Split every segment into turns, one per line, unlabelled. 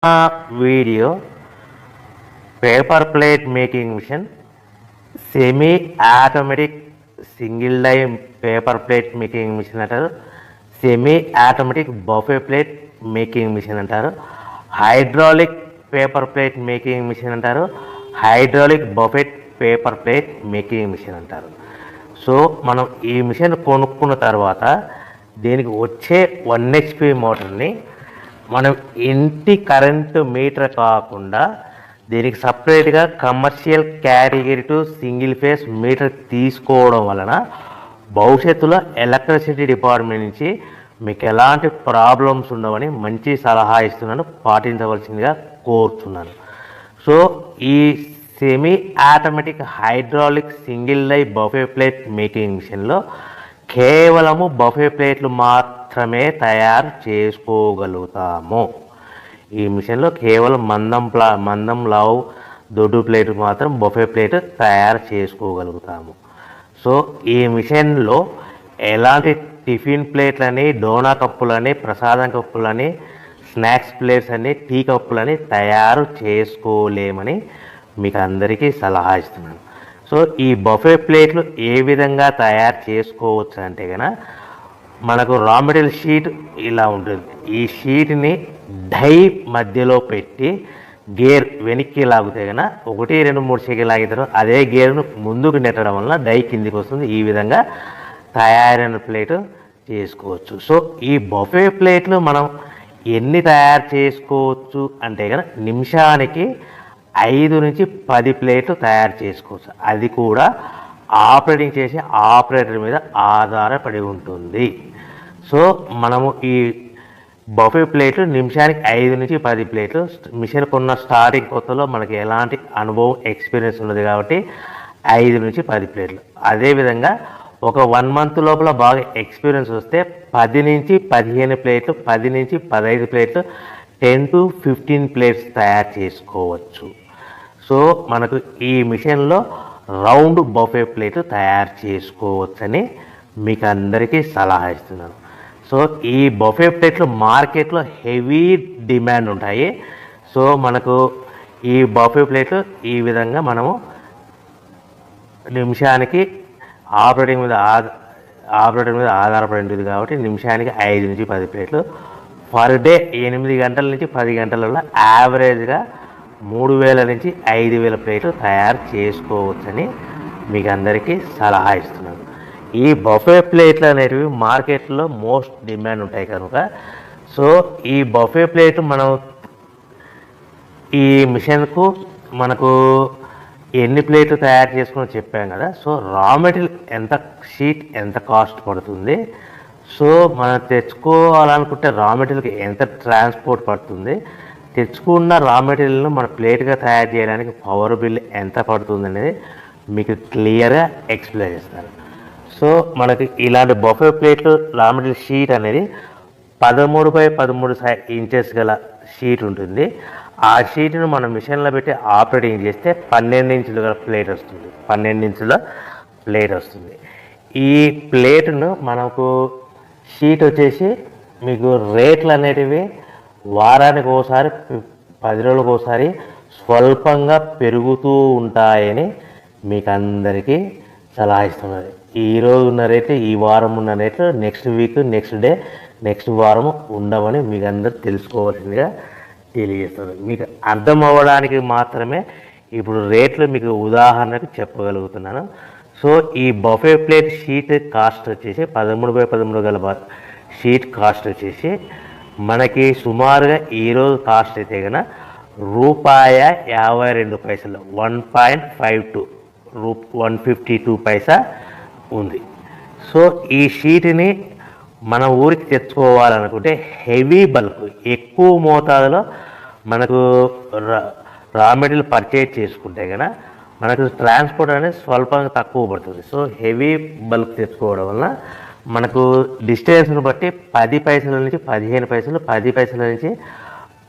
Video paper plate making machine, semi automatic single die paper plate making machine అంటారు, semi automatic buffet plate making machine అంటారు, hydraulic paper plate making machine అంటారు, hydraulic buffet paper plate making machine అంటారు. So మనం ఈ machine కొనుక్కున్న తర్వాత దీనికి వచ్చే 1 HP మోటార్ని మనం ఇంటి కరెంటు మీటర్ కాకుండా దీనికి సపరేట్గా commercial category to single phase metre తీసుకోవడం వలన భవిష్యత్తులో ఎలక్ట్రిసిటీ డిపార్ట్మెంట్ నుంచి మీకు ఎలాంటి ప్రాబ్లమ్స్ ఉండవని మంచి సలహా ఇస్తున్నాను, పాటించవలసిందిగా కోరుతున్నాను. సో ఈ semi automatic hydraulic single die buffet plate making మిషన్లో కేవలము బఫే ప్లేట్లు మాత్రమే తయారు చేసుకోగలుగుతాము. ఈ మిషన్లో కేవలం మందం లావు దొడ్డు ప్లేట్ మాత్రం బఫే ప్లేట్ తయారు చేసుకోగలుగుతాము. సో ఈ మిషన్లో ఎలాంటి టిఫిన్ ప్లేట్లని, డోనా కప్పులని, ప్రసాదం కప్పులని, స్నాక్స్ ప్లేట్స్ అని, టీ కప్పులని తయారు చేసుకోలేమని మీకు అందరికీ సలహా ఇస్తున్నాను. సో ఈ బఫే ప్లేట్లు ఏ విధంగా తయారు చేసుకోవచ్చు అంటే కనుక మనకు రా మెటీరియల్ షీట్ ఇలా ఉంటుంది. ఈ షీట్ని డై మధ్యలో పెట్టి గేర్ వెనక్కి లాగితే కనుక 1, 2, 3 సెకండ్లు లాగితే అదే గేర్ను ముందుకు నెట్టడం వలన డై కిందికి వస్తుంది. ఈ విధంగా తయారైన ప్లేట్ చేసుకోవచ్చు. సో ఈ బఫే ప్లేట్లు మనం ఎన్ని తయారు చేసుకోవచ్చు అంటే కనుక నిమిషానికి 5 నుంచి 10 ప్లేట్లు తయారు చేసుకోవచ్చు. అది కూడా ఆపరేటింగ్ చేసే ఆపరేటర్ మీద ఆధారపడి ఉంటుంది. సో మనము ఈ బఫే ప్లేట్లు నిమిషానికి 5 నుంచి 10 ప్లేట్లు, మిషన్ కొన్న స్టార్టింగ్ కొత్తలో మనకి ఎలాంటి అనుభవం ఎక్స్పీరియన్స్ ఉన్నది కాబట్టి 5 నుంచి 10 ప్లేట్లు. అదేవిధంగా ఒక 1 మంత్ లోపల బాగా ఎక్స్పీరియన్స్ వస్తే 10 నుంచి 15 ప్లేట్లు, 10 నుంచి 15 ప్లేట్లు, 10 to 15 ప్లేట్స్ తయారు చేసుకోవచ్చు. సో మనకు ఈ మిషన్లో రౌండ్ బఫే ప్లేట్ తయారు చేసుకోవచ్చని మీకు అందరికీ సలహా ఇస్తున్నాను. సో ఈ బఫే ప్లేట్లు మార్కెట్లో హెవీ డిమాండ్ ఉంటాయి. సో మనకు ఈ బఫే ప్లేట్లు ఈ విధంగా మనము నిమిషానికి ఆపరేటర్ మీద ఆధారపడి ఉంటుంది కాబట్టి నిమిషానికి 5 నుంచి 10 ప్లేట్లు, పర్ డే 8 గంటల నుంచి 10 గంటలలో యావరేజ్గా 3000 నుంచి 5000 ప్లేట్లు తయారు చేసుకోవచ్చని మీకు అందరికీ సలహా ఇస్తున్నాను. ఈ బఫే ప్లేట్లు అనేటివి మార్కెట్లో మోస్ట్ డిమాండ్ ఉంటాయి కనుక సో ఈ బఫే ప్లేట్ మనం ఈ మిషన్కు మనకు ఎన్ని ప్లేట్లు తయారు చేసుకుని చెప్పాం కదా. సో రా మెటీరియల్ షీట్ ఎంత కాస్ట్ పడుతుంది, సో మనం తెచ్చుకోవాలనుకుంటే రా మెటీరియల్కి ఎంత ట్రాన్స్పోర్ట్ పడుతుంది, తెచ్చుకున్న రా మెటీరియల్ను మన ప్లేట్గా తయారు చేయడానికి పవర్ బిల్ ఎంత పడుతుంది అనేది మీకు క్లియర్గా ఎక్స్ప్లెయిన్ చేస్తారు. సో మనకి ఇలాంటి బఫే ప్లేట్లు రా మెటీరియల్ షీట్ అనేది 13x13 ఇంచెస్ గల షీట్ ఉంటుంది. ఆ షీట్ను మనం మిషన్లో పెట్టి ఆపరేటింగ్ చేస్తే 12 ఇంచుల ప్లేట్ వస్తుంది. 12 ఇంచుల ప్లేట్ వస్తుంది. ఈ ప్లేట్ను మనకు షీట్ వచ్చేసి మీకు రేట్లు అనేటివి వారానికి ఒకసారి, 10 రోజులకు ఒకసారి స్వల్పంగా పెరుగుతూ ఉంటాయని మీకు అందరికీ సలహా ఇస్తున్నది. ఈరోజు ఉన్న రేట్లు, ఈ వారం ఉన్న రేట్లు next week, next day, next వారం ఉండవని మీకు అందరూ తెలుసుకోవాల్సిందిగా తెలియజేస్తుంది. మీకు అర్థం అవ్వడానికి మాత్రమే ఇప్పుడు రేట్లు మీకు ఉదాహరణకు చెప్పగలుగుతున్నాను. సో ఈ బఫే ప్లేట్ షీట్ కాస్ట్ వచ్చేసి 13x13 గల షీట్ కాస్ట్ వచ్చేసి మనకి సుమారుగా ఈరోజు కాస్ట్ అయితే కనుక ₹52, 1.52 152 పైసా ఉంది. సో ఈ షీట్ని మన ఊరికి తెచ్చుకోవాలనుకుంటే హెవీ బల్క్, ఎక్కువ మోతాదులో మనకు రా మెటీరియల్ పర్చేజ్ చేసుకుంటే కనుక మనకు ట్రాన్స్పోర్ట్ అనేది స్వల్పంగా తక్కువ పడుతుంది. సో హెవీ బల్క్ తెచ్చుకోవడం వల్ల మనకు డిస్టెన్స్ను బట్టి 10 పైసల నుంచి 15 పైసలు, 10 పైసల నుంచి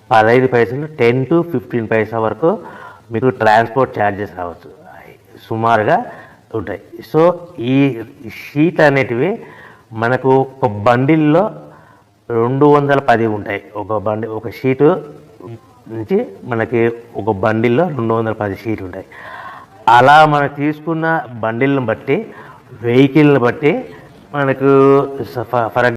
15 పైసలు, 10 to 15 పైసా వరకు మీకు ట్రాన్స్పోర్ట్ ఛార్జెస్ రావచ్చు, సుమారుగా ఉంటాయి. సో ఈ షీట్ అనేటివి మనకు ఒక బండిల్లో 210 ఉంటాయి. ఒక షీటు నుంచి మనకి ఒక బండిల్లో 210 షీట్లు ఉంటాయి. అలా మనం తీసుకున్న బండిల్ని బట్టి, వెహికల్ని బట్టి మనకు ఫర్